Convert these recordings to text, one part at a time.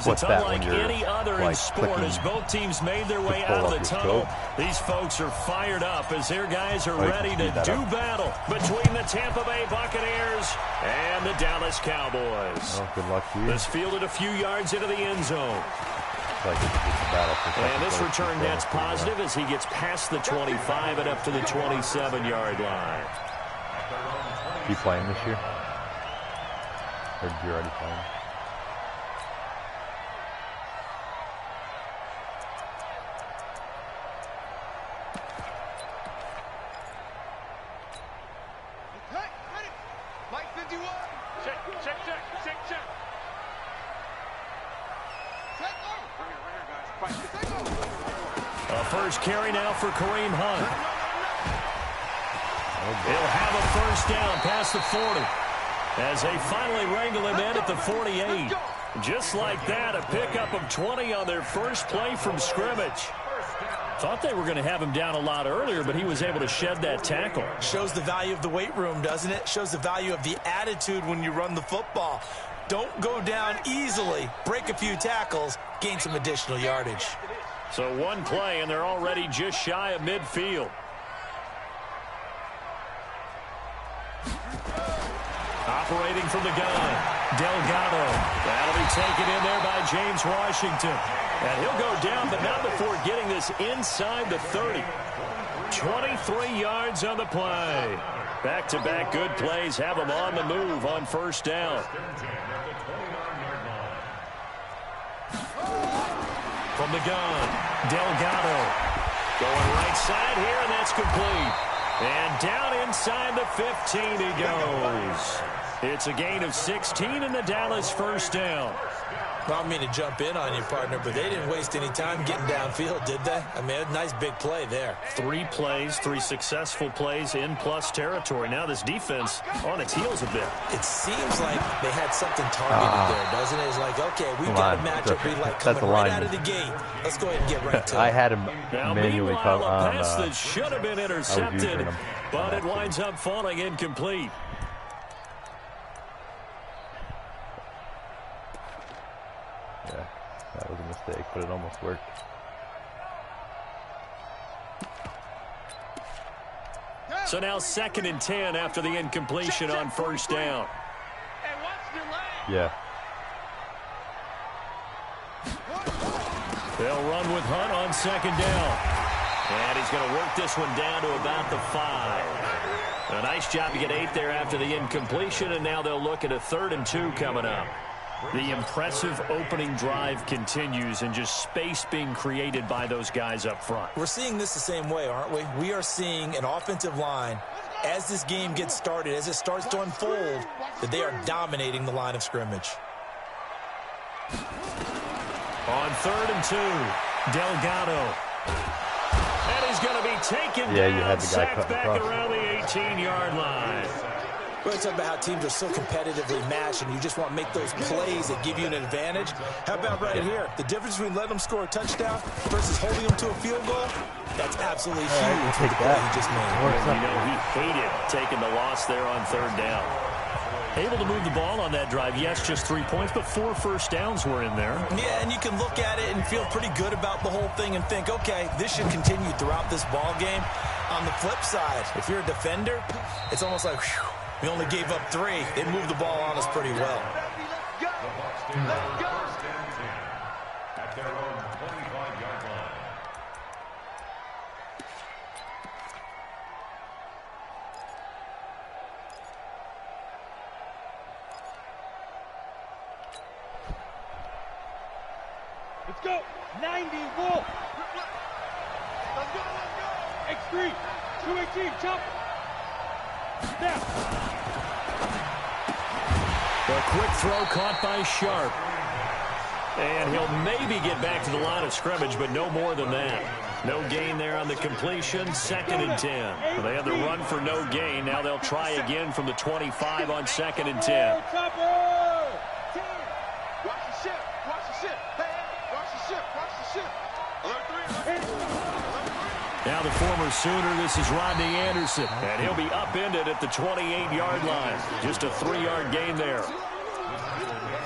because it's unlike any other in sport. As both teams made their way out of the tunnel, these folks are fired up as their guys are ready to do battle between the Tampa Bay Buccaneers and the Dallas Cowboys. Oh, good luck to you. This fielded a few yards into the end zone. Like it's a battle for and this return net's positive as he gets past the 25 and up to the 27-yard line. You playing this year? Or did you already playing? First carry now for Kareem Hunt. He'll have a first down past the 40 as they finally wrangle him in at the 48. Just like that, a pickup of 20 on their first play from scrimmage. Thought they were going to have him down a lot earlier, but he was able to shed that tackle. Shows the value of the weight room, doesn't it? Shows the value of the attitude when you run the football. Don't go down easily. Break a few tackles, gain some additional yardage. So one play, and they're already just shy of midfield. Operating from the gun, Delgado. That'll be taken in there by James Washington. And he'll go down, but not before getting this inside the 30. 23 yards on the play. Back-to-back good plays have them on the move on first down. From the gun, Delgado. Going right side here, and that's complete. And down inside the 15 he goes. It's a gain of 16 in the Dallas first down. Well, I don't mean to jump in on you, partner, but they didn't waste any time getting downfield, did they? I mean, a nice big play there. 3 plays, 3 successful plays in plus territory. Now this defense on its heels a bit. It seems like they had something targeted there, doesn't it? It's like, okay, we've got a matchup be like coming right out of the gate. Let's go ahead and get right to it. I had him manually come on. A pass that should have been intercepted, but it winds up falling incomplete. That was a mistake, but it almost worked. So now 2nd and 10 after the incompletion on first down. Yeah. They'll run with Hunt on 2nd down. And he's going to work this one down to about the 5. A nice job to get 8 there after the incompletion, and now they'll look at a 3rd and 2 coming up. The impressive opening drive continues and just space being created by those guys up front. We're seeing this the same way, aren't we? We are seeing an offensive line, as this game gets started, as it starts to unfold, that they are dominating the line of scrimmage. On 3rd and 2, Delgado. And he's going to be taken down, you had the guy sacked back around the 18-yard line. We're going to talk about how teams are so competitively matched, and you just want to make those plays that give you an advantage. How about right here? The difference between letting them score a touchdown versus holding them to a field goal, that's absolutely huge for the play he just made. You know, he hated taking the loss there on 3rd down. Able to move the ball on that drive. Yes, just 3 points, but 4 first downs were in there. Yeah, and you can look at it and feel pretty good about the whole thing and think, okay, this should continue throughout this ball game. On the flip side, if you're a defender, it's almost like, whew, we only gave up 3. They moved the ball on us pretty well. Let's go. 90, Wolf. Let's go. X3. 218, chop. Snap. The quick throw caught by Sharp. And he'll maybe get back to the line of scrimmage, but no more than that. No gain there on the completion, 2nd and 10. Well, they had the run for no gain. Now they'll try again from the 25 on 2nd and 10. Now the former Sooner, this is Rodney Anderson. And he'll be upended at the 28-yard line. Just a 3-yard gain there.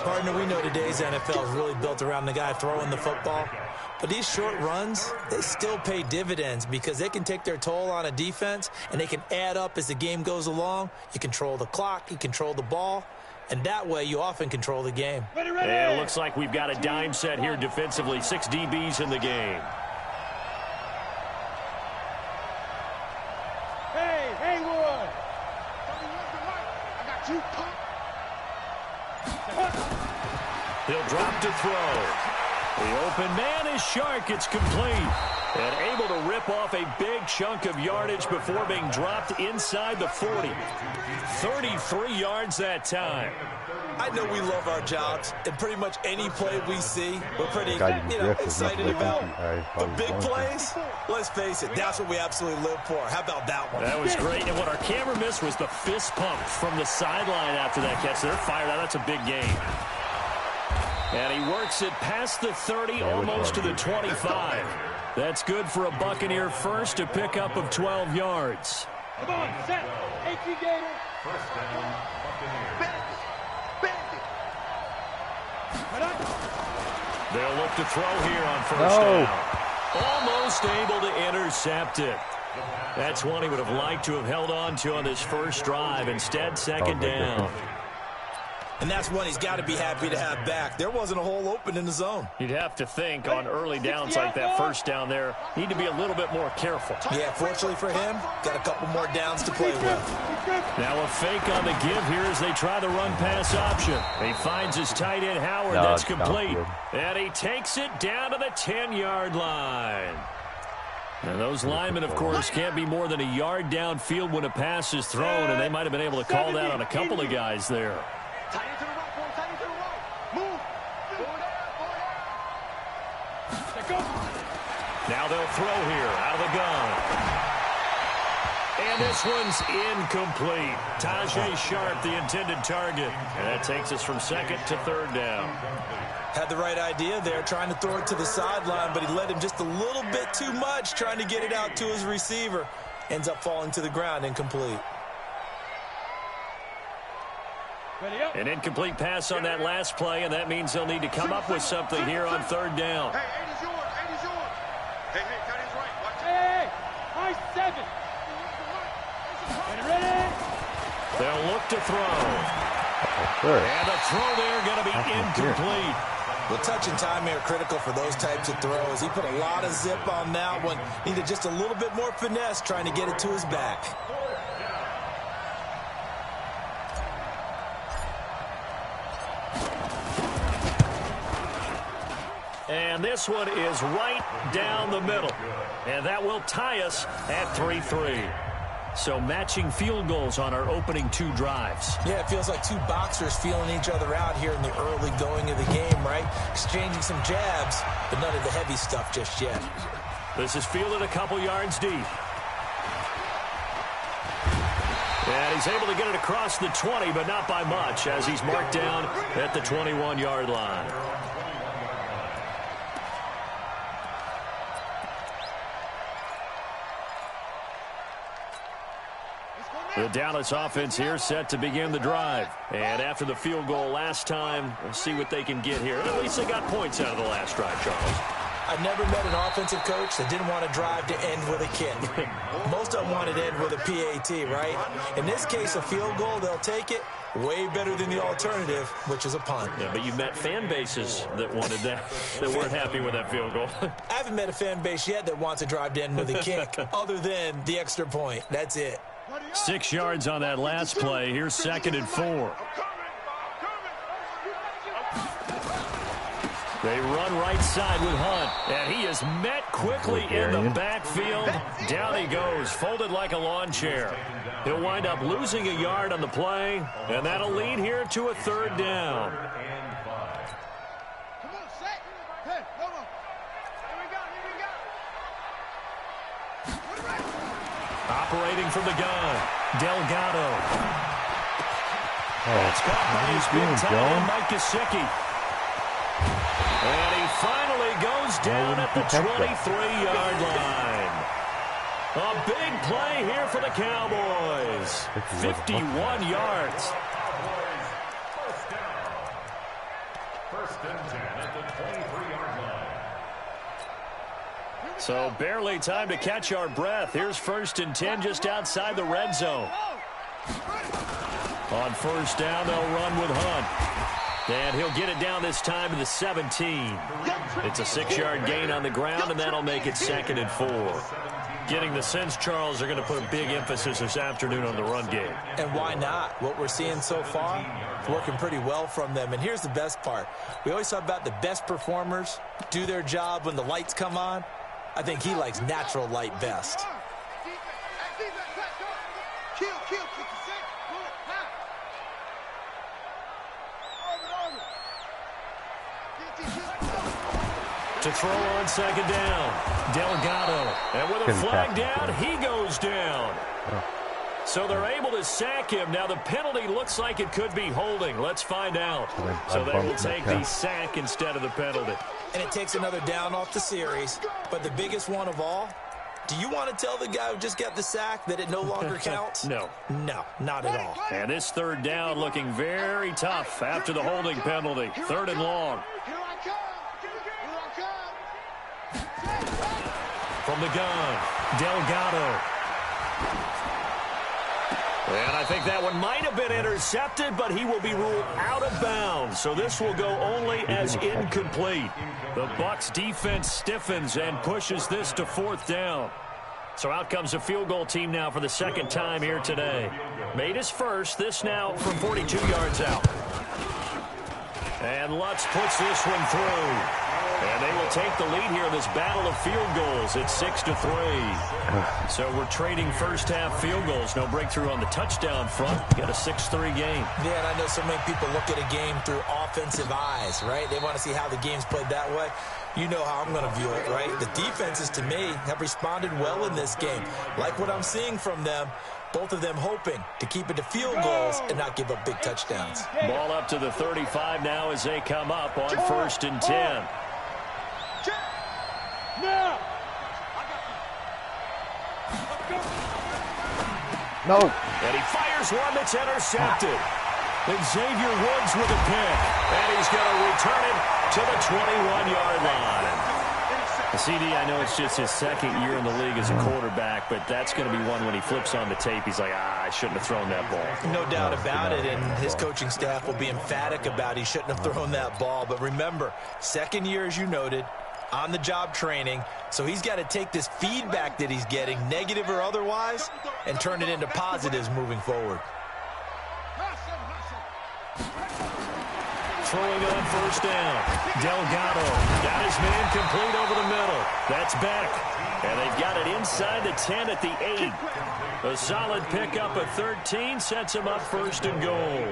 Partner, we know today's NFL is really built around the guy throwing the football. But these short runs, they still pay dividends because they can take their toll on a defense and they can add up as the game goes along. You control the clock, you control the ball, and that way you often control the game. And it looks like we've got a dime set here defensively. 6 DBs in the game. Hey, Roy. I got you. He'll drop to throw. The open man is Shark. It's complete. And able to rip off a big chunk of yardage before being dropped inside the 40. 33 yards that time. I know we love our jobs, and pretty much any play we see, we're pretty excited about. The big plays, let's face it, that's what we absolutely live for. How about that one? That was great, and what our camera missed was the fist pump from the sideline after that catch. They're fired out. That's a big game. And he works it past the 30, almost to the 25. That's good for a Buccaneer first, to pick up of 12 yards. Come on, set. AT Gator. First down, Buccaneers. They'll look to throw here on first down. Almost able to intercept it. That's one he would have liked to have held on to on this first drive. Instead, second down. And that's one he's got to be happy to have back. There wasn't a hole open in the zone. You'd have to think on early downs like that first down there, need to be a little bit more careful. Yeah, fortunately for him, got a couple more downs to play with. Now a fake on the give here as they try the run-pass option. He finds his tight end, Howard. That's complete. And he takes it down to the 10-yard line. And those linemen, of course, can't be more than a yard downfield when a pass is thrown, and they might have been able to call that on a couple of guys there. Tight end to the right, boy. Tight end to the right. Move. Now they'll throw here out of the gun. And this one's incomplete. Tajay Sharp, the intended target. And that takes us from second to third down. Had the right idea there, trying to throw it to the sideline, but he led him just a little bit too much, trying to get it out to his receiver. Ends up falling to the ground, incomplete. An incomplete pass on that last play, and that means they'll need to come up with something here on third down. Hey, 80's yours. 80's yours. Hey, tight end's right. Watch it. Hey, high 7. Ready? They'll look to throw. And the throw there going to be incomplete. Well, touch and timing are critical for those types of throws. He put a lot of zip on that one. Needed just a little bit more finesse trying to get it to his back. And this one is right down the middle. And that will tie us at 3-3. So matching field goals on our opening 2 drives. Yeah, it feels like 2 boxers feeling each other out here in the early going of the game, right? Exchanging some jabs, but none of the heavy stuff just yet. This is fielded a couple yards deep. And he's able to get it across the 20, but not by much, as he's marked down at the 21-yard line. The Dallas offense here set to begin the drive. And after the field goal last time, we'll see what they can get here. At least they got points out of the last drive, Charles. I've never met an offensive coach that didn't want to drive to end with a kick. Most of them wanted to end with a PAT, right? In this case, a field goal, they'll take it. Way better than the alternative, which is a punt. Yeah, but you've met fan bases that wanted that, that weren't happy with that field goal. I haven't met a fan base yet that wants to drive to end with a kick, other than the extra point. That's it. 6 yards on that last play. Here's 2nd and 4. They run right side with Hunt, and he is met quickly in the backfield. Down he goes, folded like a lawn chair. He'll wind up losing a yard on the play, and that'll lead here to a 3rd down. Come on, set. Hey, hold on. Here we go. Operating from the gun, Delgado. That's caught by his big tight end, Mike Gesicki. And he finally goes down at the 23-yard line. A big play here for the Cowboys. 51 yards. So barely time to catch our breath. Here's 1st and 10 just outside the red zone. On 1st down, they'll run with Hunt. And he'll get it down this time to the 17. It's a 6-yard gain on the ground, and that'll make it 2nd and 4. Getting the sense, Charles, they're going to put a big emphasis this afternoon on the run game. And why not? What we're seeing so far, working pretty well from them. And here's the best part. We always talk about the best performers do their job when the lights come on. I think he likes natural light best. To throw on 2nd down, Delgado. And with a flag down, he goes down. So they're able to sack him. Now the penalty looks like it could be holding. Let's find out. So they will take the sack instead of the penalty. And it takes another down off the series. But the biggest one of all, do you want to tell the guy who just got the sack that it no longer counts? No. No, not at all. And this 3rd down looking very tough after the holding penalty. 3rd and long. From the gun, Delgado. And I think that one might have been intercepted, but he will be ruled out of bounds. So this will go only as incomplete. The Bucs defense stiffens and pushes this to 4th down. So out comes a field goal team now for the 2nd time here today. Made his first, this now from 42 yards out. And Lutz puts this one through. And they will take the lead here in this battle of field goals. It's 6-3. So we're trading first half field goals. No breakthrough on the touchdown front. Got a 6-3 game. Yeah, and I know so many people look at a game through offensive eyes, right? They want to see how the game's played that way. You know how I'm going to view it, right? The defenses, to me, have responded well in this game. Like what I'm seeing from them. Both of them hoping to keep it to field goals and not give up big touchdowns. Ball up to the 35 now as they come up on 1st and 10. No. And he fires one that's intercepted. Xavier Woods with a pick. And he's going to return it to the 21-yard line. CD, I know it's just his 2nd year in the league as a quarterback, but that's going to be one when he flips on the tape. He's like, I shouldn't have thrown that ball. No doubt about it, and his coaching staff will be emphatic about he shouldn't have thrown that ball. But remember, 2nd year, as you noted, on-the-job training, so he's got to take this feedback that he's getting, negative or otherwise, and turn it into positives moving forward. Throwing on 1st down. Delgado got his man complete over the middle. That's Beck. And they've got it inside the 10 at the 8. A solid pickup of 13 sets him up 1st and goal.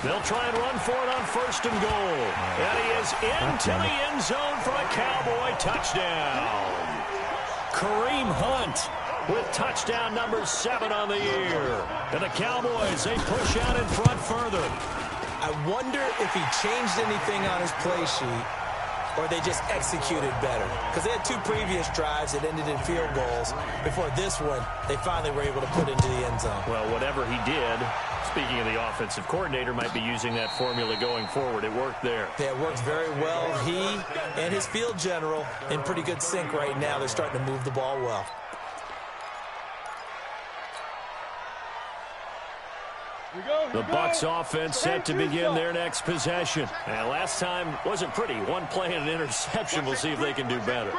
They'll try and run for it on 1st and goal. And he is into the end zone for a Cowboy touchdown. Kareem Hunt with touchdown number 7 on the year. And the Cowboys, they push out in front further. I wonder if he changed anything on his play sheet or they just executed better. Because they had 2 previous drives that ended in field goals. Before this one, they finally were able to put into the end zone. Well, whatever he did, speaking of the offensive coordinator, might be using that formula going forward. It worked there. Yeah, it worked very well. He and his field general in pretty good sync right now. They're starting to move the ball well. The Bucs offense set to begin their next possession. And last time wasn't pretty. One play and an interception. We'll see if they can do better.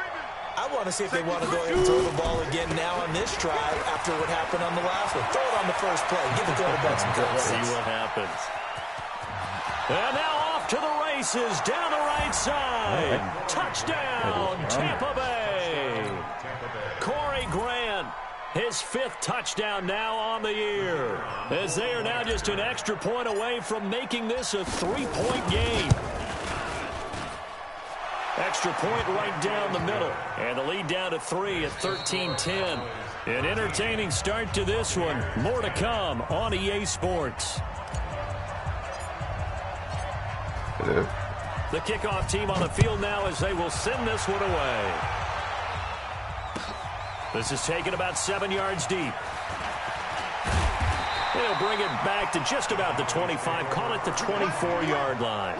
I want to see if they want to go ahead and throw the ball again now on this drive after what happened on the last one. Throw it on the first play. Give the quarterback some confidence. See what happens. And now off to the races down the right side. Touchdown, Tampa Bay. Corey Grant. His 5th touchdown now on the year, as they are now just an extra point away from making this a 3-point game. Extra point right down the middle, and the lead down to 3 at 13-10. An entertaining start to this one. More to come on EA Sports. The kickoff team on the field now as they will send this one away. This is taken about 7 yards deep. They'll bring it back to just about the 25, call it the 24-yard line.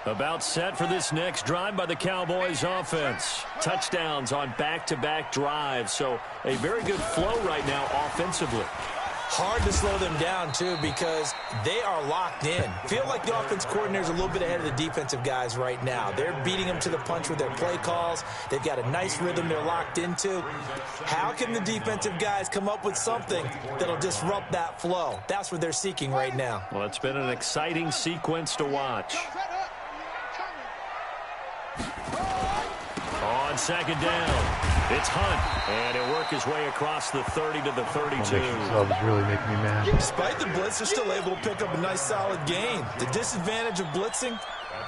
About set for this next drive by the Cowboys offense. Touchdowns on back-to-back drives, so a very good flow right now offensively. Hard to slow them down, too, because they are locked in. Feel like the offense coordinator's a little bit ahead of the defensive guys right now. They're beating them to the punch with their play calls. They've got a nice rhythm they're locked into. How can the defensive guys come up with something that'll disrupt that flow? That's what they're seeking right now. Well, it's been an exciting sequence to watch. On second down, it's Hunt, and he'll work his way across the 30 to the 32. Subs really make me mad. Despite the blitz, they're still able to pick up a nice solid gain. The disadvantage of blitzing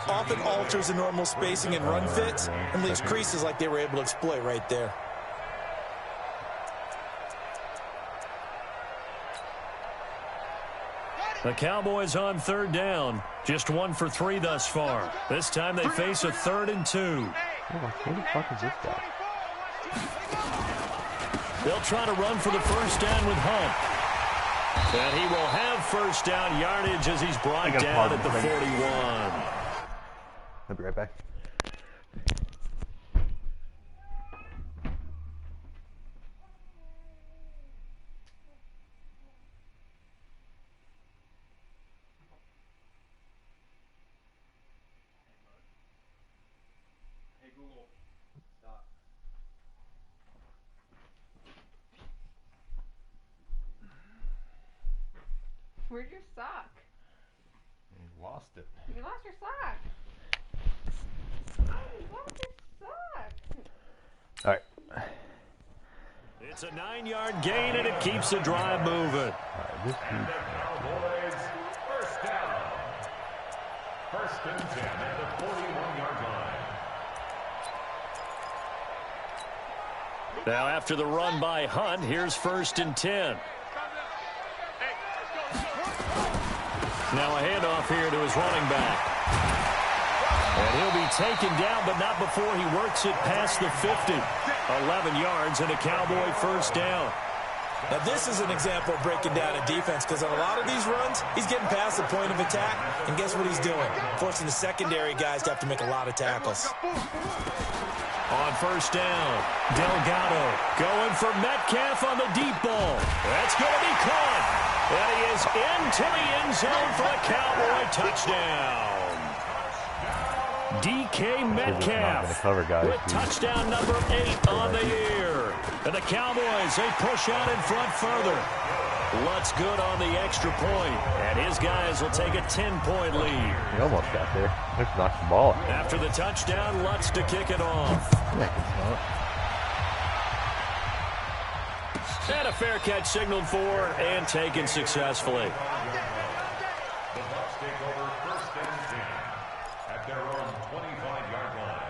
often alters the normal spacing and run fits and leaves creases like they were able to exploit right there. The Cowboys on third down. Just 1 for 3 thus far. This time they face a 3rd and 2. Who the fuck is this guy? They'll try to run for the first down with Hunt. And he will have first down yardage as he's brought down at the 41. I'll be right back. Where'd your sock? You lost it. You lost your sock. Oh, you lost your sock. All right. It's a 9-yard gain, and it keeps the drive moving. All right, this Cowboys first down. 1st and 10 at the 41-yard line. Now after the run by Hunt, here's 1st and 10. Now a handoff here to his running back. And he'll be taken down, but not before he works it past the 50. 11 yards and a Cowboy first down. Now, this is an example of breaking down a defense because on a lot of these runs, he's getting past the point of attack, and guess what he's doing? Forcing the secondary guys to have to make a lot of tackles. On first down, Delgado going for Metcalf on the deep ball. That's going to be caught. And he is into the end zone for a Cowboy touchdown. DK Metcalf with touchdown number 8 on the year. And the Cowboys, they push out in front further. Lutz good on the extra point, and his guys will take a 10-point lead. He almost got there. Just knocked the ball out. After the touchdown, Lutz to kick it off. And a fair catch signaled for and taken successfully. The Bucs take over 1st and 10 at their own 25-yard line.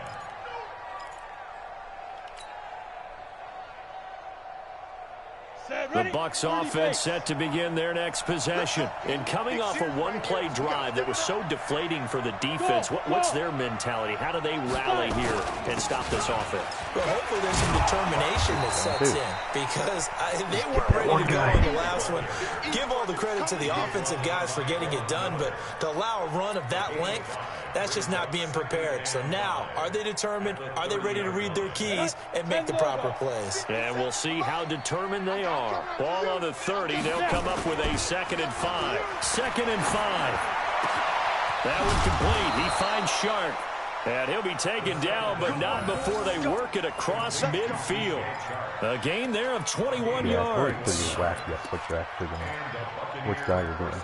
The Bucs offense set to begin their next possession. And coming off a one-play drive that was so deflating for the defense, what's their mentality? How do they rally here and stop this offense? Well, hopefully there's some determination that sets in because they weren't ready to go in the last one. Give all the credit to the offensive guys for getting it done, but to allow a run of that length, that's just not being prepared. So now, are they determined? Are they ready to read their keys and make the proper plays? And we'll see how determined they are. Ball on the 30. They'll come up with a 2nd and 5. 2nd and 5. That one complete. He finds Shark. And he'll be taken down, but not before they work it across midfield. A gain there of 21 yards. Which guy you're doing.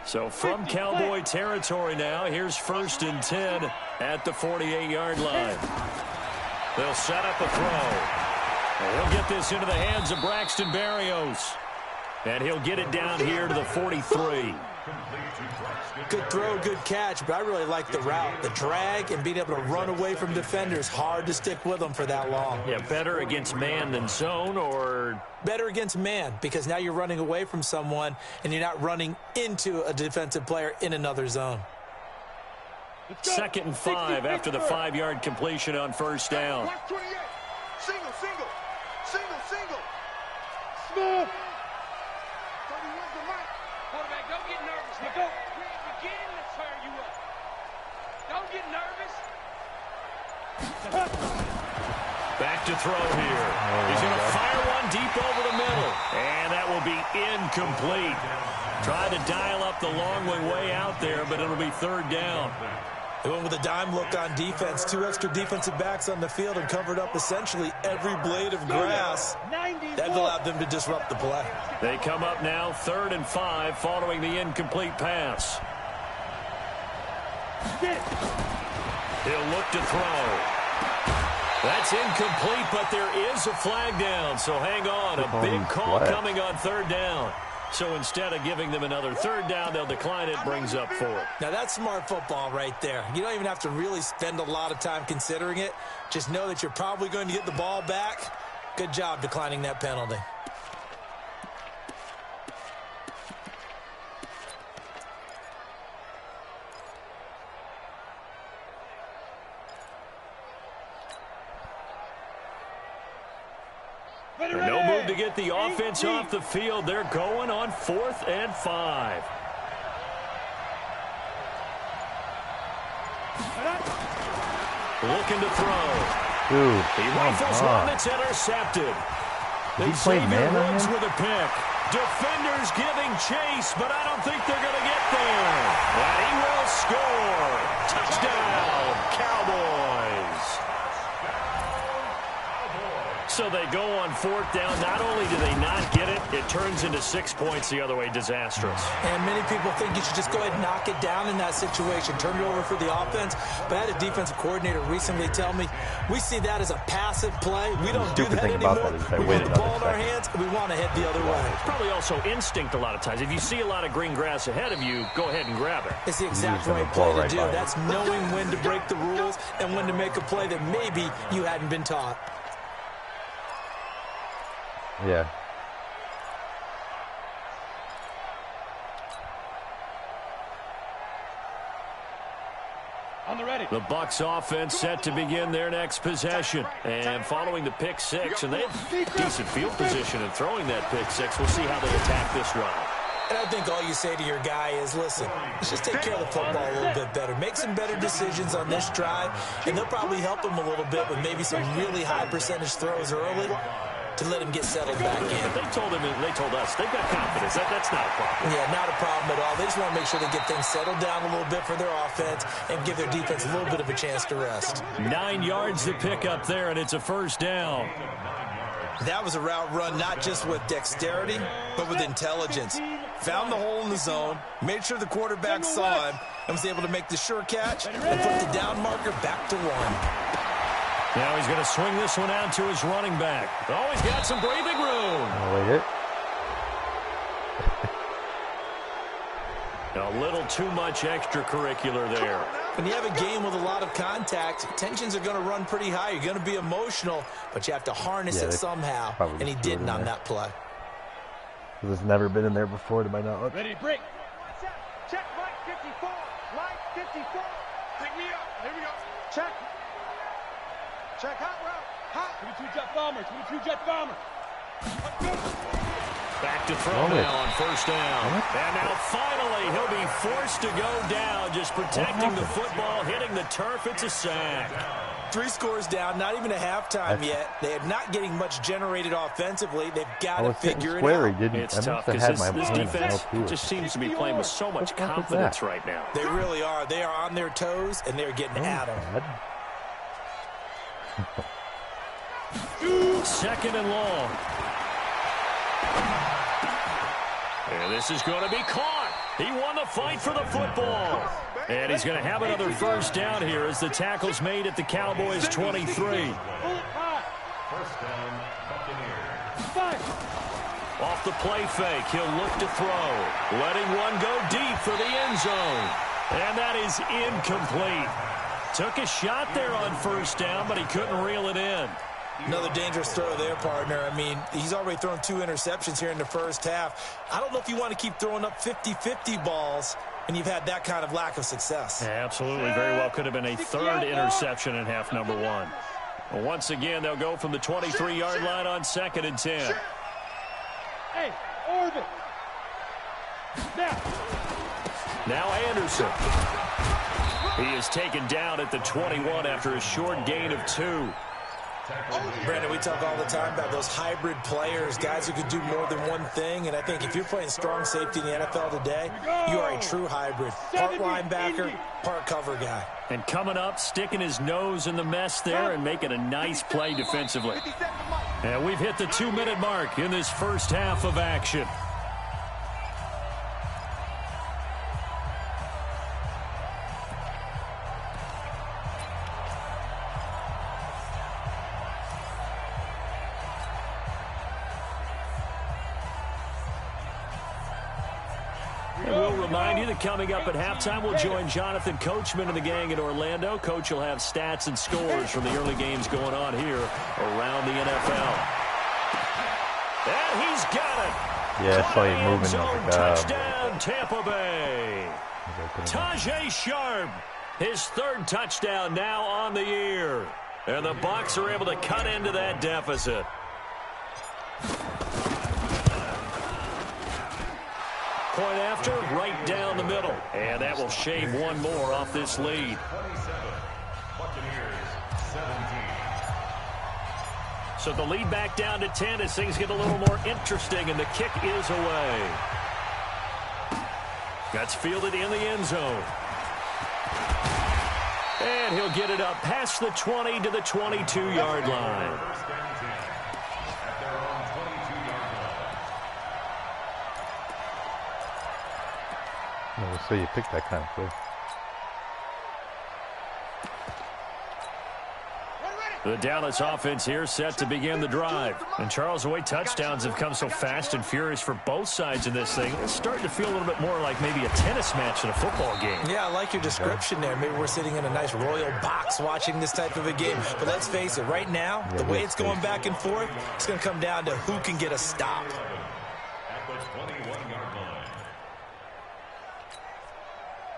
So from Cowboy territory now, here's 1st and 10 at the 48-yard line. They'll set up a throw. And he'll get this into the hands of Braxton Berrios. And he'll get it down here to the 43. Good throw, good catch, but I really like the route. The drag and being able to run away from defenders, hard to stick with them for that long. Yeah, better against man than zone, or? Better against man, because now you're running away from someone and you're not running into a defensive player in another zone. 2nd and 5 after the 5-yard completion on first down. Watch 28. Single. Smooth. 31's the mic. Quarterback, don't get nervous. Now go. You're beginning to turn you up. Don't get nervous. Back to throw here. He's going to fire one deep over the middle. And that will be incomplete. Tried to dial up the long way out there, but it'll be 3rd down. They went with a dime look on defense. 2 extra defensive backs on the field and covered up essentially every blade of grass. That allowed them to disrupt the play. They come up now 3rd and 5 following the incomplete pass. He'll look to throw. That's incomplete, but there is a flag down, so hang on. A big call coming on 3rd down. So instead of giving them another 3rd down, they'll decline it, brings up 4th. Now, that's smart football right there. You don't even have to really spend a lot of time considering it. Just know that you're probably going to get the ball back. Good job declining that penalty. And no move to get the offense off the field. They're going on 4th and 5. Looking to throw. Dude, He rifles one that's intercepted. They save their Woods with a pick. Defenders giving chase, but I don't think they're going to get there. And he will score. Touchdown, Cowboys. So they go on 4th down. Not only do they not get it, it turns into 6 points the other way. Disastrous. And many people think you should just go ahead and knock it down in that situation. Turn it over for the offense. But I had a defensive coordinator recently tell me, we see that as a passive play. We don't do that anymore. We want the ball in our hands, and we want to head the other way. It's probably also instinct a lot of times. If you see a lot of green grass ahead of you, go ahead and grab it. It's the exact right play to do. That's knowing when to break the rules and when to make a play that maybe you hadn't been taught. Yeah. On the ready. The Bucs offense set to begin their next possession. And following the pick 6, and they have decent field position in throwing that pick 6. We'll see how they attack this drive. And I think all you say to your guy is, listen, let's just take care of the football a little bit better. Make some better decisions on this drive, and they'll probably help him a little bit with maybe some really high percentage throws early to let him get settled back in. They told us, they've got confidence. That's not a problem. Yeah, not a problem at all. They just want to make sure they get things settled down a little bit for their offense and give their defense a little bit of a chance to rest. 9 yards to pick up there, and it's a 1st down. That was a route run not just with dexterity, but with intelligence. Found the hole in the zone, made sure the quarterback saw him, and was able to make the sure catch and put the down marker back to 1. Now he's going to swing this one out to his running back. Oh, he's got some breathing room. A little too much extracurricular there. When you have a game with a lot of contact, tensions are going to run pretty high. You're going to be emotional, but you have to harness it somehow, and he didn't on that play. It's never been in there before to my knowledge. Ready, break. Check, Mike 54. Mike 54. Pick me up. Here we go. Check. Check hot route. Hot. 22 jet bomber. 22 jet bomber. Back to throw now on 1st down. And now finally he'll be forced to go down, just protecting the football, hitting the turf. It's a sack. 3 scores down, not even a halftime yet. They are not getting much generated offensively. They've got to figure it out. It's tough because this defense just seems to be playing with so much confidence right now. They really are. They are on their toes, and they're getting at them. 2nd and long. And this is going to be caught. He won the fight for the football. And he's going to have another 1st down here as the tackle's made at the Cowboys' 23. 1st down, Buccaneers. Off the play fake, he'll look to throw. Letting one go deep for the end zone. And that is incomplete. Took a shot there on first down, but he couldn't reel it in. Another dangerous throw there, partner. I mean, he's already thrown 2 interceptions here in the first half. I don't know if you want to keep throwing up 50-50 balls, and you've had that kind of lack of success. Yeah, absolutely. Very well could have been a 3rd interception in half number 1. Well, once again, they'll go from the 23-yard line on 2nd and 10. Hey, orbit. Now Anderson. He is taken down at the 21 after a short gain of 2. Brandon, we talk all the time about those hybrid players, guys who can do more than one thing, and I think if you're playing strong safety in the NFL today, you are a true hybrid. Part linebacker, part cover guy. And coming up, sticking his nose in the mess there and making a nice play defensively. And we've hit the 2-minute mark in this first half of action. Remind you that coming up at halftime, we'll join Jonathan Coachman and the gang in Orlando. Coach will have stats and scores from the early games going on here around the NFL. And he's got it. Yeah, I saw you moving Zone touchdown, Tampa Bay. Tajay Sharp, his 3rd touchdown now on the year. And the Bucs are able to cut into that deficit. Point after, right down the middle. And that will shave one more off this lead. 27. Buccaneers, 17. So the lead back down to 10 as things get a little more interesting, and the kick is away. That's fielded in the end zone. And he'll get it up past the 20 to the 22-yard line. First down 10 at their own 22-yard line. Never saw you pick that kind of play. The Dallas offense here set to begin the drive. And Charles, the way touchdowns have come so fast and furious for both sides in this thing, it's starting to feel a little bit more like maybe a tennis match than a football game. Yeah, I like your description there. Maybe we're sitting in a nice royal box watching this type of a game. But let's face it, right now, the way it's going back and forth, it's going to come down to who can get a stop. At the 21-yard line.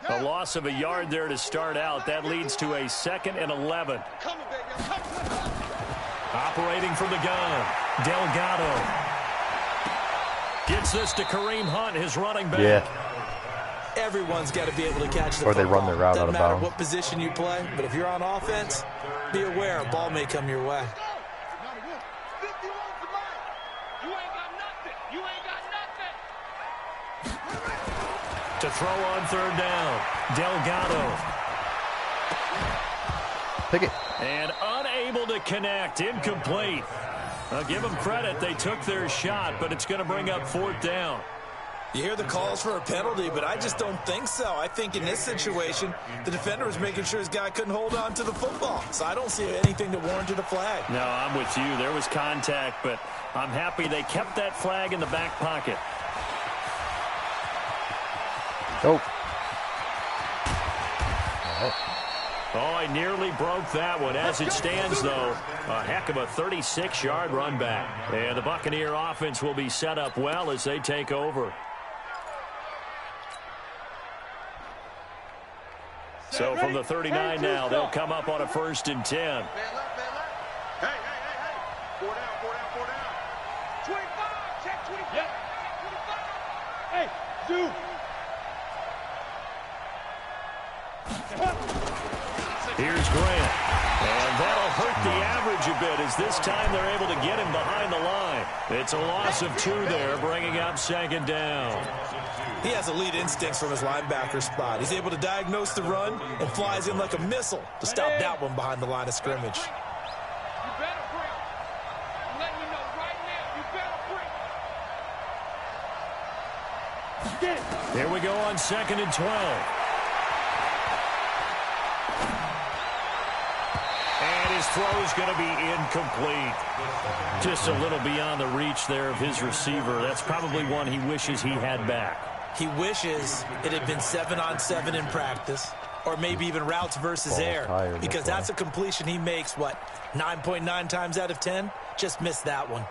A loss of a yard there to start out. That leads to a 2nd and 11. Operating from the gun, Delgado. Gets this to Kareem Hunt, his running back. Yeah. Everyone's got to be able to catch the Or they football. run their route out of Doesn't matter bounds. what position you play, but if you're on offense, be aware a ball may come your way. To throw on 3rd down, Delgado. Pick it. And unable to connect, incomplete. I'll give them credit, they took their shot, but it's going to bring up 4th down. You hear the calls for a penalty, but I just don't think so. I think in this situation, the defender was making sure his guy couldn't hold on to the football. So I don't see anything that warranted a flag. No, I'm with you. There was contact, but I'm happy they kept that flag in the back pocket. Oh. Oh, I nearly broke that one. As it stands, though, a heck of a 36-yard run back. And the Buccaneer offense will be set up well as they take over. So from the 39 now, they'll come up on a 1st and 10. Hey. 4 down. 25, check 25. Yep. 25. Hey, dude. Here's Grant. And that'll hurt the average a bit as this time they're able to get him behind the line. It's a loss of 2 there, bringing up 2nd down. He has elite instincts from his linebacker spot. He's able to diagnose the run and flies in like a missile to stop that one behind the line of scrimmage. You better bring. I'm letting you know right now, you better bring. Get it. Here we go on 2nd and 12. And his throw is going to be incomplete. Just a little beyond the reach there of his receiver. That's probably one he wishes he had back. He wishes it had been 7-on-7 in practice, or maybe even routes versus air, because that's a completion he makes, 9.9 times out of 10? Just missed that one.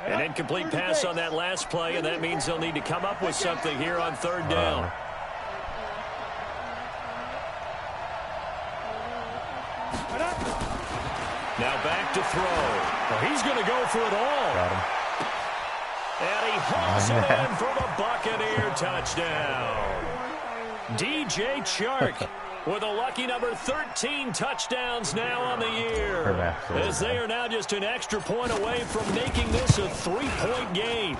An incomplete pass on that last play, and that means they'll need to come up with something here on third down. Now back to throw. Well, he's going to go for it all. Got him. And he hauls it in for the Buccaneer touchdown. DJ Chark with a lucky number 13 touchdowns now on the year. As they are now just an extra point away from making this a 3-point game.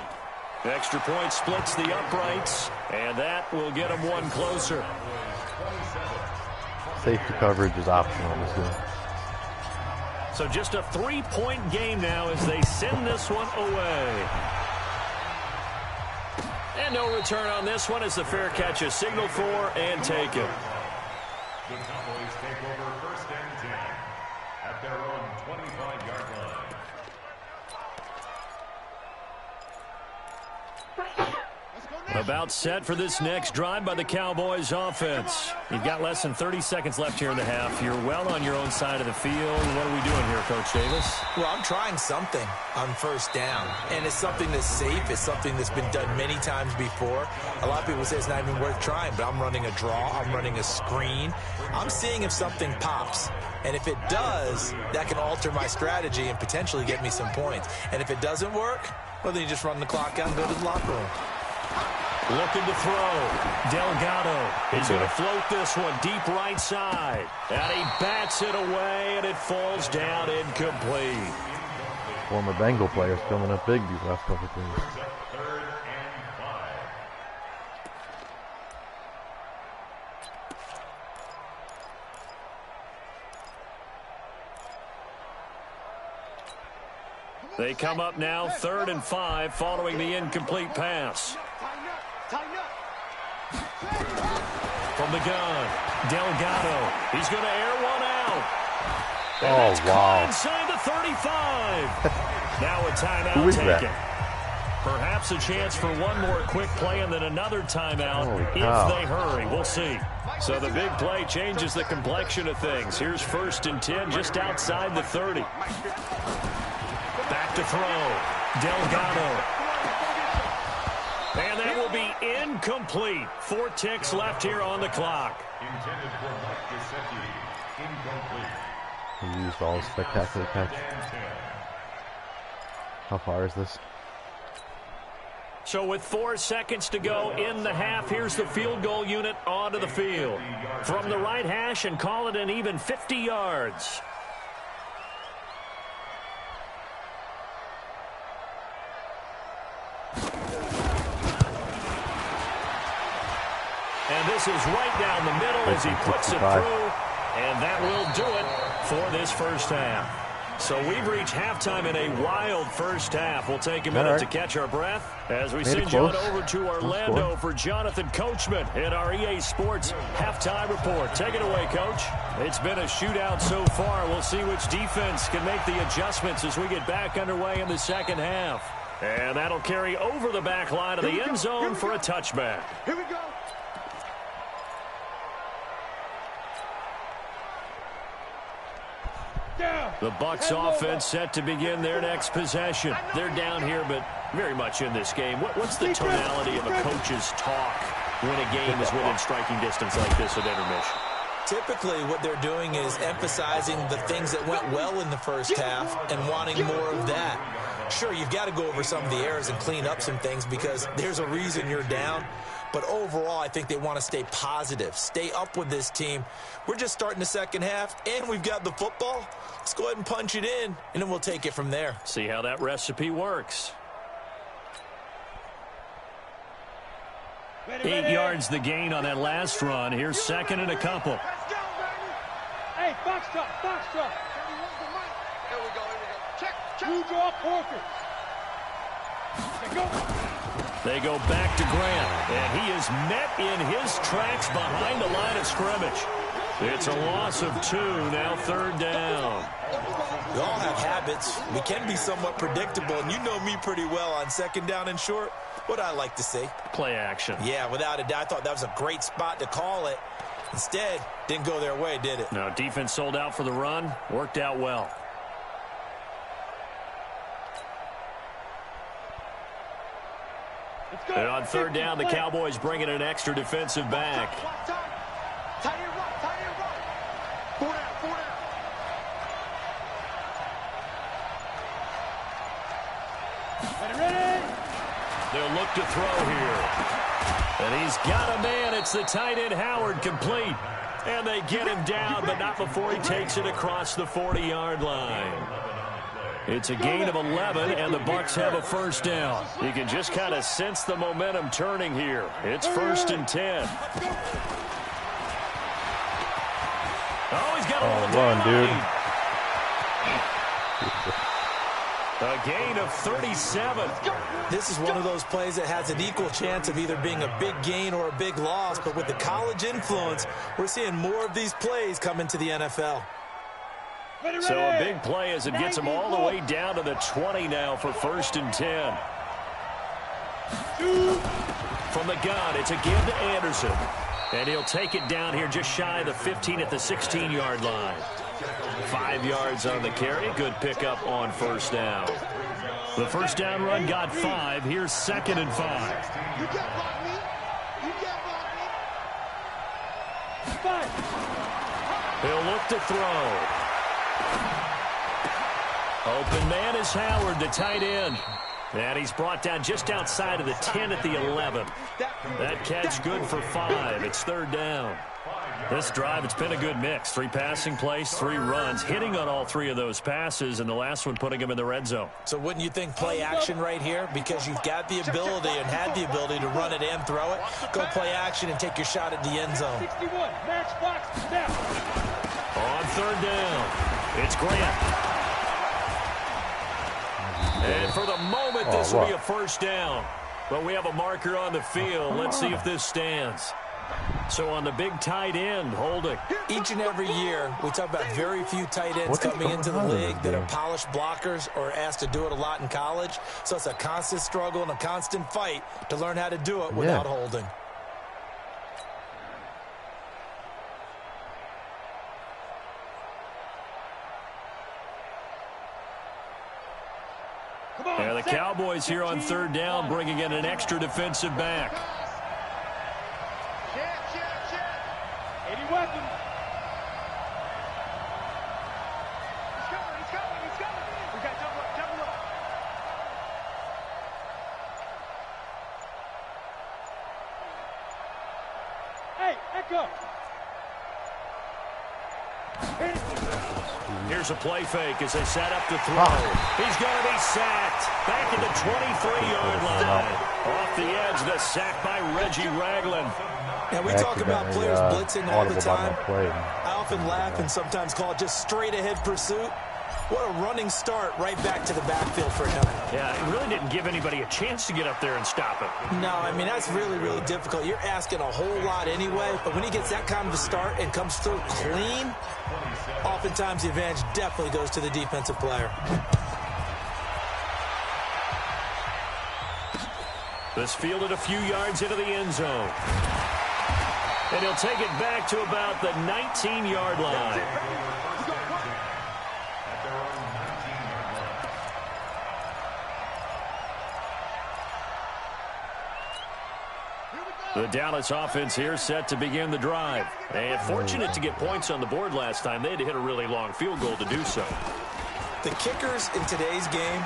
Extra point splits the uprights, and that will get them one closer. Safety coverage is optional this game. So just a 3-point game now as they send this one away. And no return on this one as the fair catch is signaled for and taken. The Cowboys take over 1st and 10 at their own 25-yard line. About set for this next drive by the Cowboys offense. You've got less than 30 seconds left here in the half. You're well on your own side of the field. What are we doing here, Coach Davis? Well, I'm trying something on first down, and it's something that's safe. It's something that's been done many times before. A lot of people say it's not even worth trying, but I'm running a draw. I'm running a screen. I'm seeing if something pops. And if it does, that can alter my strategy and potentially get me some points. And if it doesn't work, well, then you just run the clock out and go to the locker room. Looking to throw. Delgado is going to float this one deep right side. And he bats it away, and it falls down incomplete. Former Bengal players coming up big these last couple of games. They come up now 3rd and 5 following the incomplete pass. From the gun, Delgado. He's going to air one out. And oh, wow. Inside the 35. Now a timeout taken. That? Perhaps a chance for one more quick play and then another timeout if they hurry. We'll see. So the big play changes the complexion of things. Here's 1st and 10 just outside the 30. Back to throw. Delgado. And that will be incomplete. 4 ticks left here on the clock. Intended for Mike Gesicki. Incomplete. He used all his spectacular catch. How far is this? So with 4 seconds to go in the half, here's the field goal unit onto the field. From the right hash and call it an even 50 yards. And this is right down the middle as he puts it through. And that will do it for this first half. So we've reached halftime in a wild first half. We'll take a minute to catch our breath as we send you on over to Orlando for Jonathan Coachman in our EA Sports halftime report. Take it away, Coach. It's been a shootout so far. We'll see which defense can make the adjustments as we get back underway in the second half. And that'll carry over the back line of the end zone for a touchback. Here we go. The Bucs offense set to begin their next possession. They're down here, but very much in this game. What's the tonality of a coach's talk when a game is within striking distance like this at intermission? Typically, what they're doing is emphasizing the things that went well in the first half and wanting more of that. Sure, you've got to go over some of the errors and clean up some things because there's a reason you're down. But overall, I think they want to stay positive, stay up with this team. We're just starting the second half, and we've got the football. Let's go ahead and punch it in, and then we'll take it from there. See how that recipe works. 8 yards the gain on that last run. Here's 2nd and a couple. Hey, box drop, box drop. Here we go, here we go. Check, check. You draw Porter. Go. They go back to Grant, and he is met in his tracks behind the line of scrimmage. It's a loss of 2, now 3rd down. We all have habits. We can be somewhat predictable, and you know me pretty well on 2nd down and short. What I like to see. Play action. Yeah, without a doubt. I thought that was a great spot to call it. Instead, didn't go their way, did it? No, defense sold out for the run. Worked out well. And on 3rd down, the Cowboys bring in an extra defensive back. Tight end right. 4 down. Ready. They'll look to throw here. And he's got a man. It's the tight end, Howard, complete. And they get him down, but not before he takes it across the 40-yard line. It's a gain of 11, and the Bucs have a 1st down. You can just kind of sense the momentum turning here. It's 1st and 10. Oh, he's got a little run, dude. A gain of 37. This is one of those plays that has an equal chance of either being a big gain or a big loss, but with the college influence, we're seeing more of these plays come into the NFL. So a big play as it gets him all the way down to the 20 now for 1st and 10. From the gun, it's a give to Anderson. And he'll take it down here just shy of the 15 at the 16-yard line. 5 yards on the carry. Good pickup on 1st down. The 1st down run got 5. Here's 2nd and 5. You can't block me. You can't block me. He'll look to throw. Open man is Howard, the tight end. And he's brought down just outside of the 10 at the 11. That catch good for 5. It's 3rd down. This drive, it's been a good mix. 3 passing plays, 3 runs, hitting on all 3 of those passes, and the last one putting him in the red zone. So wouldn't you think play action right here? Because you've got the ability and had the ability to run it and throw it. Go play action and take your shot at the end zone. 61, match box, snap. On 3rd down, it's Grant. And for the moment, this will be a 1st down. But we have a marker on the field. Let's see if this stands. So on the big tight end, holding. Each and every year, we talk about very few tight ends coming into the league that are polished blockers or asked to do it a lot in college. So it's a constant struggle and a constant fight to learn how to do it without holding. Yeah, the Cowboys here on 3rd down bringing in an extra defensive back. Check. Any weapon. He's coming. We got double up. Hey, echo. Here's a play fake as they set up to throw. He's going to be sacked. Back at the 23-yard line. Off the edge, the sack by Reggie Ragland. And we talk about players blitzing all the time. I often laugh and sometimes call it just straight-ahead pursuit. What a running start right back to the backfield for him. Yeah, it really didn't give anybody a chance to get up there and stop him. No, I mean, that's really, really difficult. You're asking a whole lot anyway, but when he gets that kind of a start and comes through clean, oftentimes the advantage definitely goes to the defensive player. This fielded a few yards into the end zone. And he'll take it back to about the 19-yard line. The Dallas offense here set to begin the drive. And fortunate to get points on the board last time. They had to hit a really long field goal to do so. The kickers in today's game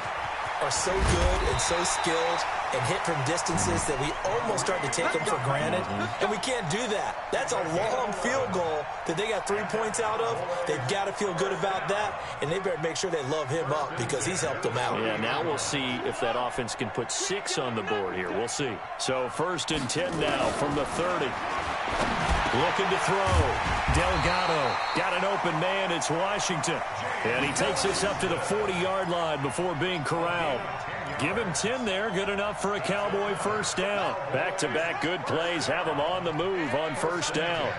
are so good and so skilled and hit from distances that we almost start to take them for granted. And we can't do that. That's a long field goal that they got 3 points out of. They've got to feel good about that, and they better make sure they love him up because he's helped them out. Yeah, now we'll see if that offense can put 6 on the board here. We'll see. So 1st and 10 now from the 30. Looking to throw. Delgado got an open man. It's Washington. And he takes this up to the 40-yard line before being corralled. Give him 10 there. Good enough for a Cowboy first down. Back-to-back good plays have him on the move on first down.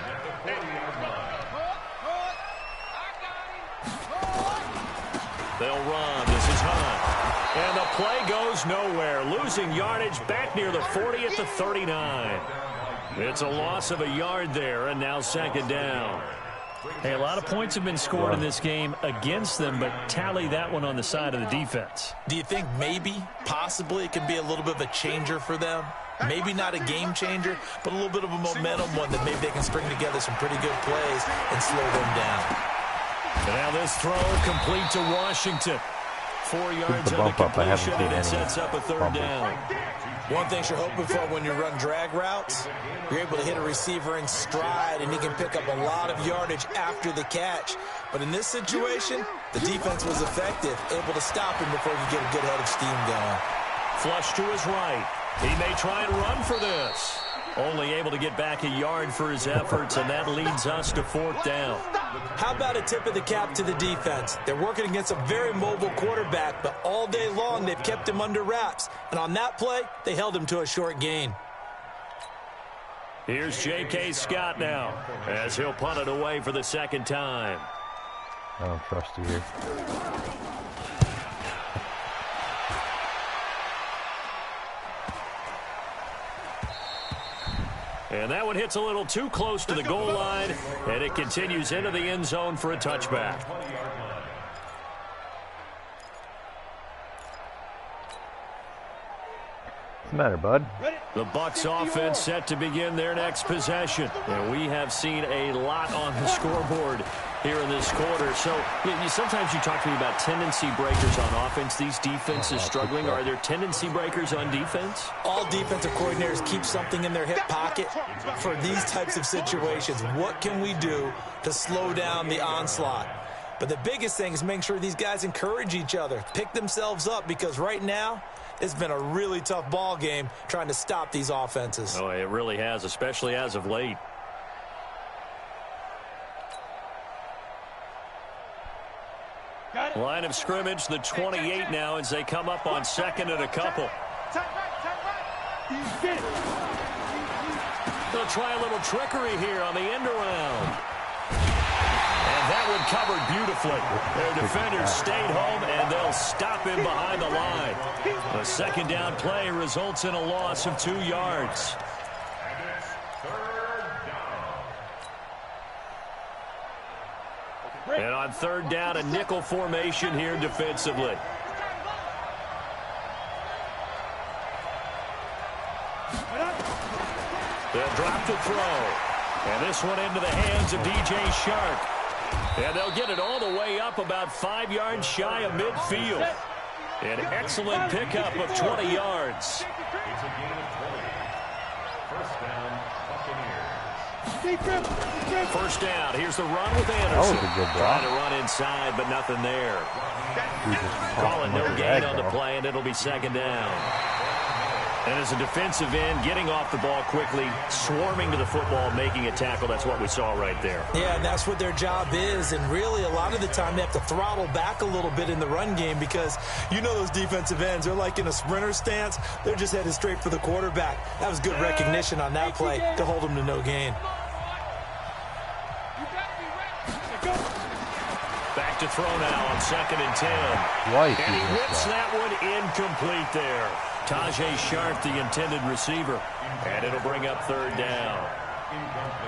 They'll run. This is Hunt. And the play goes nowhere. Losing yardage back near the 40 at the 39. It's a loss of a yard there, and now second down. Hey, a lot of points have been scored in this game against them, but tally that one on the side of the defense. Do you think maybe, possibly, it can be a little bit of a changer for them? Maybe not a game changer, but a little bit of a momentum one that maybe they can string together some pretty good plays and slow them down. And now this throw complete to Washington. 4 yards on the completion, and it sets up a third down. One thing you're hoping for when you run drag routes, you're able to hit a receiver in stride, and he can pick up a lot of yardage after the catch. But in this situation, the defense was effective, able to stop him before he could get a good head of steam going. Flush to his right. He may try and run for this. Only able to get back a yard for his efforts, and that leads us to fourth down. How about a tip of the cap to the defense? They're working against a very mobile quarterback, but all day long they've kept him under wraps. And on that play, they held him to a short gain. Here's J.K. Scott now, as he'll punt it away for the second time. I don't trust you here. And that one hits a little too close to the goal line, and it continues into the end zone for a touchback. What's the matter, bud? The Bucs offense set to begin their next possession. And we have seen a lot on the scoreboard here in this quarter. So sometimes you talk to me about tendency breakers on offense. These defenses struggling. Are there tendency breakers on defense? All defensive coordinators keep something in their hip pocket for these types of situations. What can we do to slow down the onslaught? But the biggest thing is making sure these guys encourage each other, pick themselves up, because right now it's been a really tough ball game trying to stop these offenses. Oh, it really has, especially as of late. Line of scrimmage, the 28 now, as they come up on second and a couple. They'll try a little trickery here on the end around. And that one covered beautifully. Their defenders stayed home, and they'll stop him behind the line. The second down play results in a loss of 2 yards. And on third down, a nickel formation here defensively. They'll drop the throw. And this one into the hands of DJ Shark. And they'll get it all the way up about 5 yards shy of midfield. An excellent pickup of 20 yards. It's a gain of 20. First down, Buccaneers. First down. Here's the run with Anderson. That was a good block. Trying to run inside, but nothing there. Calling no gain on the play, and it'll be second down. And as a defensive end, getting off the ball quickly, swarming to the football, making a tackle. That's what we saw right there. Yeah, and that's what their job is. And really, a lot of the time, they have to throttle back a little bit in the run game because you know those defensive ends, they're like in a sprinter stance. They're just headed straight for the quarterback. That was good recognition on that play to hold them to no gain. Back to throw now on second and 10. White, and he whips that one incomplete there. Tajay Sharp, the intended receiver. And it'll bring up third down.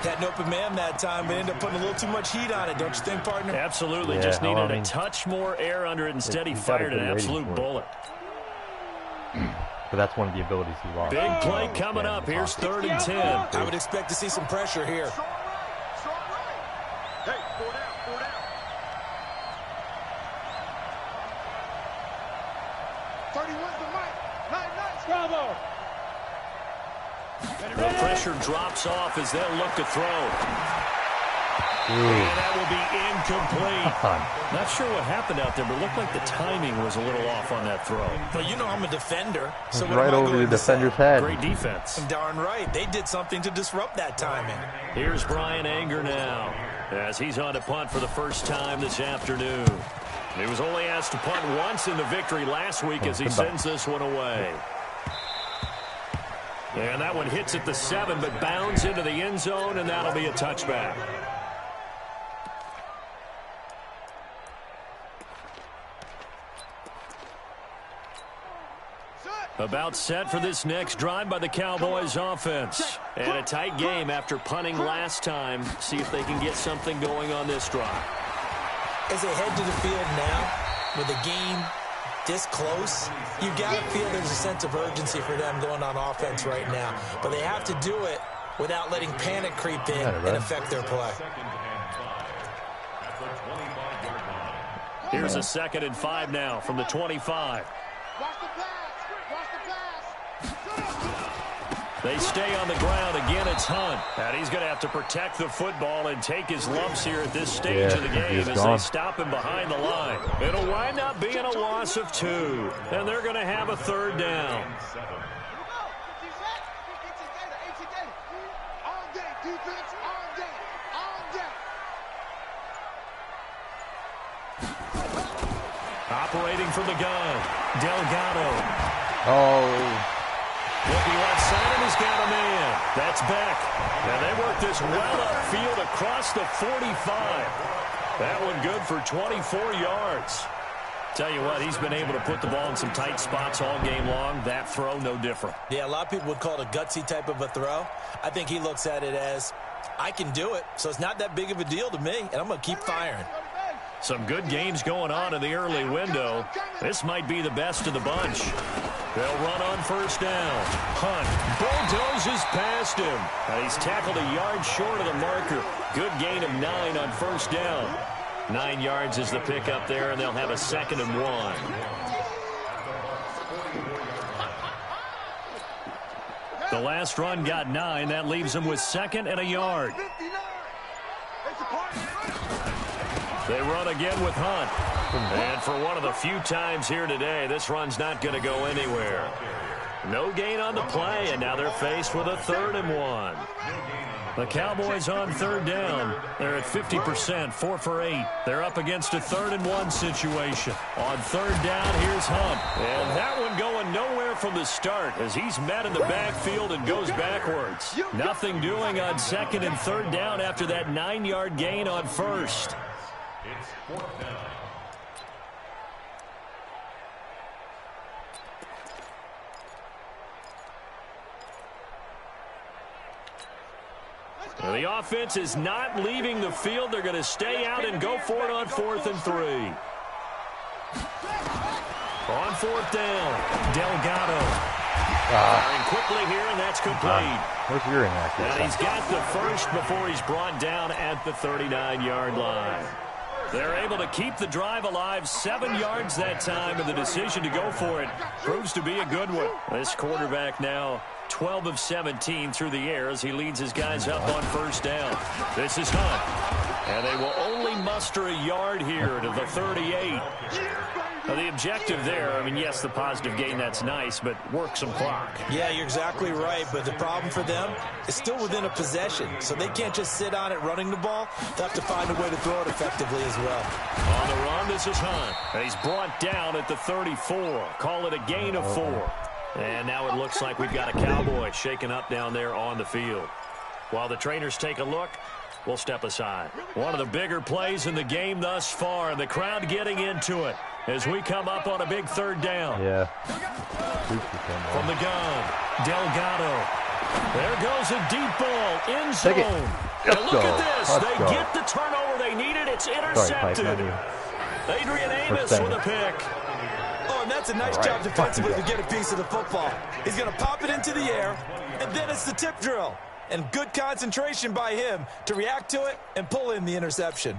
Had an open man that time, but ended up putting a little too much heat on it, don't you think, partner? Absolutely. Yeah, just needed a touch more air under it. Instead, he fired an absolute bullet. But that's one of the abilities he lost. Big play coming up. Here's third and 10. I would expect to see some pressure here. Hey, 4 down, 4 down. 31's the mic. 9-9, Bravo. The pressure drops off as they'll look to throw. And that will be incomplete. Not sure what happened out there, but it looked like the timing was a little off on that throw. Well, you know I'm a defender. So right over the defender's head. Great defense. Darn right. They did something to disrupt that timing. Here's Brian Anger now, as he's on to punt for the first time this afternoon. He was only asked to punt once in the victory last week as he sends this one away. And that one hits at the 7, but bounds into the end zone, and that'll be a touchback. About set for this next drive by the Cowboys offense. And a tight game after punting last time. See if they can get something going on this drive. As they head to the field now, with the game this close, you got to feel there's a sense of urgency for them going on offense right now. But they have to do it without letting panic creep in and affect their play. Here's a 2nd and 5 now from the 25. They stay on the ground. Again, it's Hunt. And he's going to have to protect the football and take his lumps here at this stage of the game as they stop him behind the line. It'll wind up being a loss of 2. And they're going to have a 3rd down. Operating from the gun, Delgado. Looking left side, and he's got a man. That's Beck. And they work this well upfield across the 45. That one good for 24 yards. Tell you what, he's been able to put the ball in some tight spots all game long. That throw, no different. Yeah, a lot of people would call it a gutsy type of a throw. I think he looks at it as, I can do it, so it's not that big of a deal to me, and I'm going to keep firing. Some good games going on in the early window. This might be the best of the bunch. They'll run on 1st down. Hunt bulldozes past him. And he's tackled a yard short of the marker. Good gain of 9 on 1st down. 9 yards is the pickup there, and they'll have a 2nd and 1. The last run got 9. That leaves them with 2nd and a yard. They run again with Hunt. And for one of the few times here today, this run's not going to go anywhere. No gain on the play, and now they're faced with a 3rd and 1. The Cowboys on 3rd down. They're at 50%, 4 for 8. They're up against a 3rd and 1 situation. On 3rd down, here's Hunt. And that one going nowhere from the start as he's met in the backfield and goes backwards. Nothing doing on 2nd and 3rd down after that 9-yard gain on 1st. It's 4th down. Well, the offense is not leaving the field. They're going to stay out and go for it on 4th and 3. On 4th down, Delgado. Firing quickly here, and that's complete. Where's your inaccuracy? And he's got the first before he's brought down at the 39-yard line. They're able to keep the drive alive, 7 yards that time, and the decision to go for it proves to be a good one. This quarterback now 12 of 17 through the air as he leads his guys up on 1st down. This is Hunt, and they will only muster a yard here to the 38. Now, the objective there, I mean, yes, the positive gain, that's nice, but work some clock. Yeah, you're exactly right, but the problem for them is still within a possession, so they can't just sit on it running the ball. They have to find a way to throw it effectively as well. On the run, this is Hunt. And he's brought down at the 34. Call it a gain of 4. And now it looks like we've got a Cowboy shaken up down there on the field. While the trainers take a look, we'll step aside. One of the bigger plays in the game thus far, and the crowd getting into it as we come up on a big 3rd down. Yeah. From the gun, Delgado. There goes a deep ball, end zone. And look at this. They get the turnover they needed. It's intercepted. Adrian Amos with a pick. Oh, and that's a nice job defensively to get a piece of the football. He's going to pop it into the air, and then it's the tip drill. And good concentration by him to react to it and pull in the interception.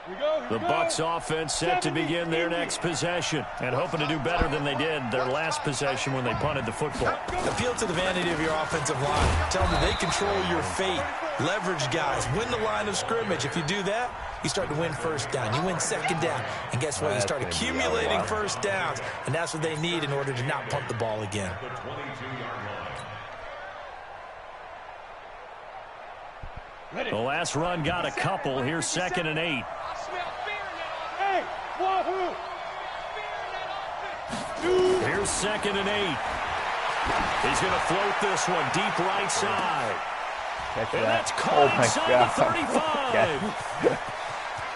The Bucs offense set to begin their next possession and hoping to do better than they did their last possession when they punted the football. Appeal to the vanity of your offensive line. Tell them that they control your fate. Leverage guys. Win the line of scrimmage. If you do that, you start to win first down. You win second down. And guess what? You start accumulating first downs. And that's what they need in order to not punt the ball again. The last run got a couple. Here's 2nd and 8. Hey, wahoo! Here's 2nd and 8. He's going to float this one deep right side. And that's caught inside the 35.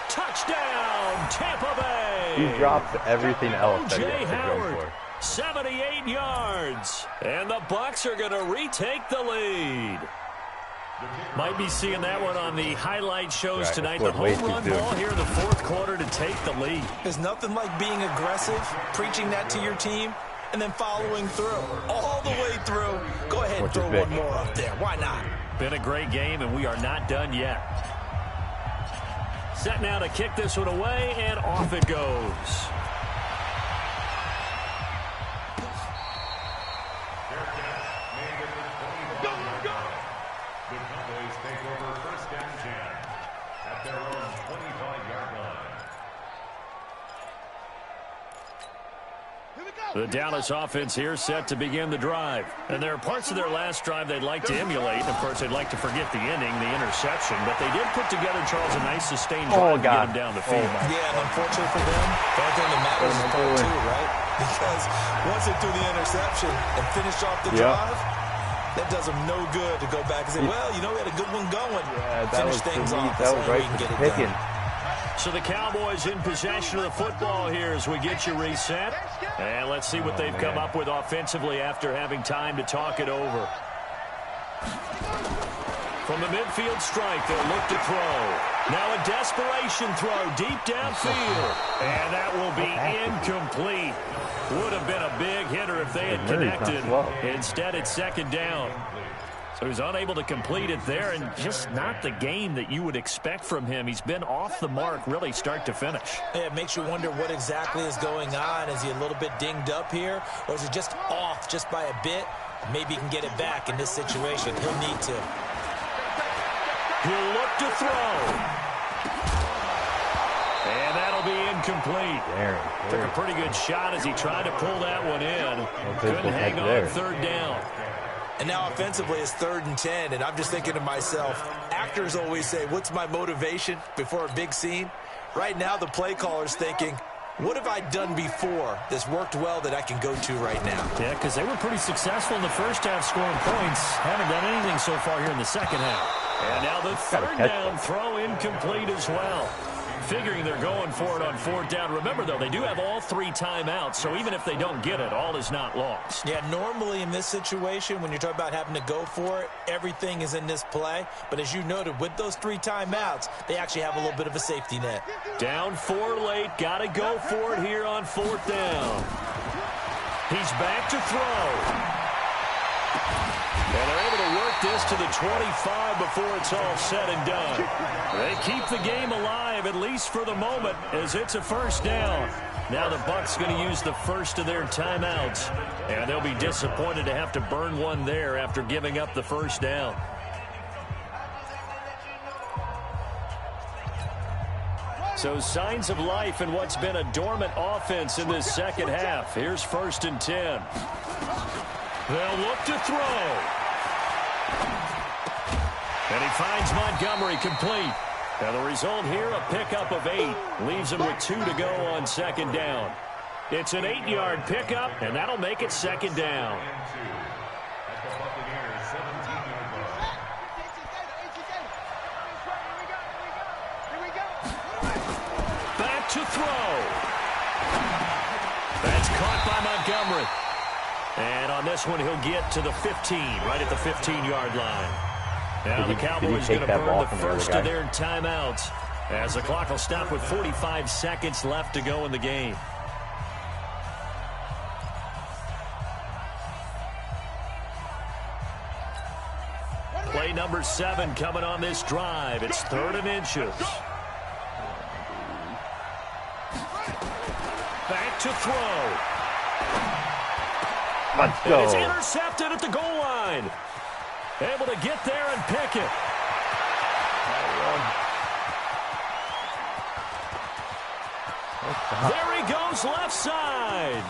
Touchdown, Tampa Bay. He drops everything else that he Jay has to Howard, go for. 78 yards. And the Bucs are going to retake the lead. Might be seeing that one on the highlight shows tonight. The home run ball here in the 4th quarter to take the lead. There's nothing like being aggressive, preaching that to your team, and then following through. All the way through. Go ahead and throw one more up there. Why not? Been a great game, and we are not done yet. Set now to kick this one away, and off it goes. The Dallas offense here set to begin the drive. And there are parts of their last drive they'd like to emulate. And, of course, they'd like to forget the ending, the interception. But they did put together, Charles, a nice sustained drive to get him down the field. Yeah, and unfortunately for them, the only thing that matters is part 2, right? Because once they threw the interception and finished off the drive, that does them no good to go back and say, well, you know, we had a good one going. Yeah, finish things off. That was right for picking. So the Cowboys in possession of the football here as we get you reset. And let's see what they've come up with offensively after having time to talk it over. From the midfield strike, they'll look to throw. Now a desperation throw deep downfield. And that will be incomplete. Would have been a big hitter if they had connected. Instead, it's 2nd down. So he's unable to complete it there, and just not the game that you would expect from him. He's been off the mark really start to finish. Yeah, it makes you wonder what exactly is going on. Is he a little bit dinged up here, or is it just off just by a bit? Maybe he can get it back in this situation. He'll need to. He'll look to throw. And that'll be incomplete. Took a pretty good shot as he tried to pull that one in. Couldn't hang on 3rd down. And now offensively it's 3rd and 10, and I'm just thinking to myself, actors always say, what's my motivation before a big scene? Right now the play caller's thinking, what have I done before that's worked well that I can go to right now? Yeah, because they were pretty successful in the first half scoring points. Haven't done anything so far here in the second half. And now the 3rd down throw incomplete as well. Figuring they're going for it on 4th down. Remember, though, they do have all 3 timeouts, so even if they don't get it, all is not lost. Yeah, normally in this situation, when you're talking about having to go for it, everything is in this play. But as you noted, with those 3 timeouts, they actually have a little bit of a safety net. Down 4 late. Got to go for it here on 4th down. He's back to throw. And they're able to work this to the 25 before it's all said and done. They keep the game alive, at least for the moment, as it's a 1st down. Now the Bucs going to use the first of their timeouts. And they'll be disappointed to have to burn one there after giving up the 1st down. So signs of life in what's been a dormant offense in this second half. Here's 1st and 10. They'll look to throw. And he finds Montgomery complete. Now the result here, a pickup of 8. Leaves him with 2 to go on 2nd down. It's an 8-yard pickup, and that'll make it 2nd down. Back to throw. That's caught by Montgomery. And on this one, he'll get to the 15, right at the 15-yard line. Now the Cowboys going to burn the first of their timeouts as the clock will stop with 45 seconds left to go in the game. Play number 7 coming on this drive. It's 3rd and inches. back to throw. Let's And go. it's intercepted at the goal line. Able to get there and pick it. There he goes left side.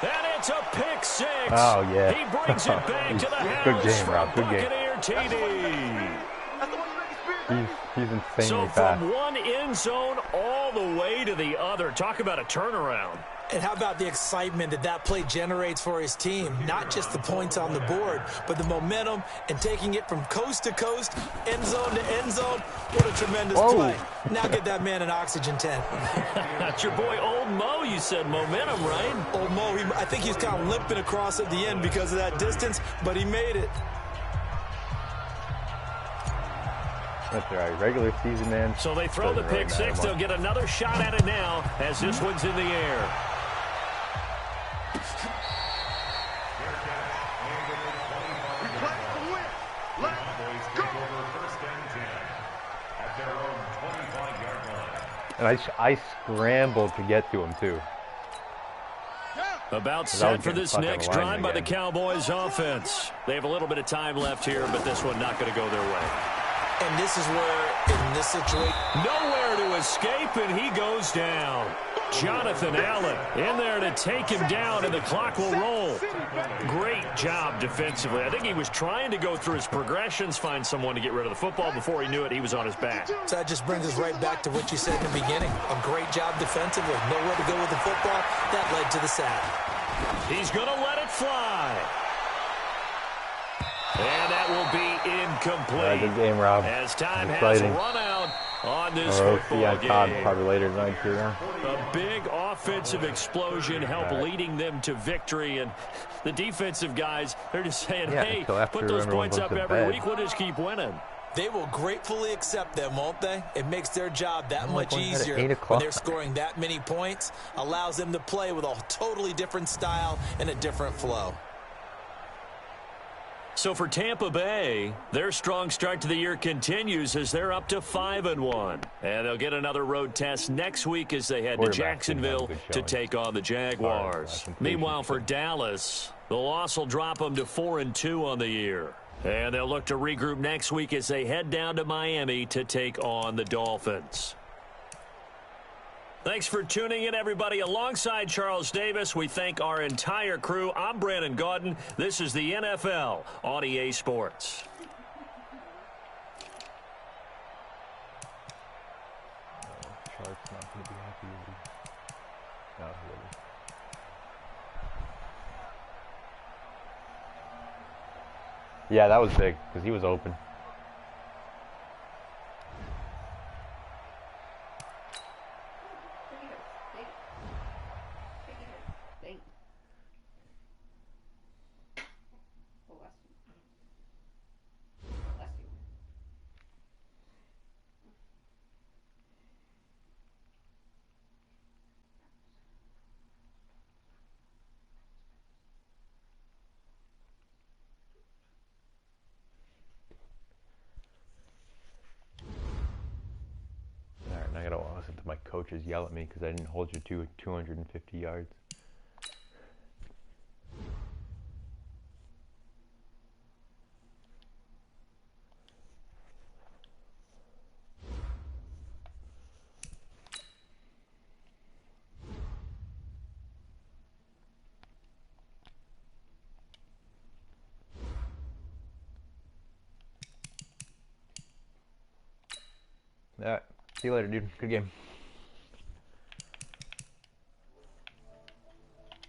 And it's a pick six. Oh, yeah. He brings it back to the house. Good game, from Rob. Good game. Buccaneer TD. He's insanely So fast. from one end zone all the way to the other. Talk about a turnaround. And how about the excitement that play generates for his team? Not just the points on the board, but the momentum and taking it from coast to coast, end zone to end zone. What a tremendous play. Now get that man an oxygen tent. That's your boy Old Mo. You said momentum, right? Old Mo, I think he's kind of limping across at the end because of that distance, but he made it. That's right. Regular season, man. So they throw the pick six. They'll get another shot at it now as this one's in the air. And I scrambled to get to him, too. About set for this next drive by the Cowboys offense. They have a little bit of time left here, but this one not going to go their way. And this is where, in this situation, nowhere to escape, and he goes down. Jonathan Allen in there to take him down, and the clock will roll. Great job defensively. I think he was trying to go through his progressions, find someone to get rid of the football. Before he knew it, he was on his back. So that just brings us right back to what you said in the beginning. A great job defensively. Nowhere to go with the football. That led to the sack. He's going to let it fly. And that will be incomplete. Good game, Rob. As time has run out on this football game. Todd probably later tonight, too. A big offensive explosion helped leading them to victory. And the defensive guys, they're just saying, hey, put those points up every week. We'll just keep winning. They will gratefully accept them, won't they? It makes their job that much easier when they're scoring that many points. Allows them to play with a totally different style and a different flow. So for Tampa Bay, their strong start to the year continues as they're up to 5-1. And they'll get another road test next week as they head to Jacksonville to take on the Jaguars. Meanwhile, for Dallas, the loss will drop them to 4-2 on the year. And they'll look to regroup next week as they head down to Miami to take on the Dolphins. Thanks for tuning in, everybody. Alongside Charles Davis, we thank our entire crew. I'm Brandon Gaudin. This is the NFL on EA Sports. Sharp's not going to be happy with you. Not really. Yeah, that was big because he was open. I gotta listen to my coaches yell at me because I didn't hold you to 250 yards. All right. See you later, dude. Good game.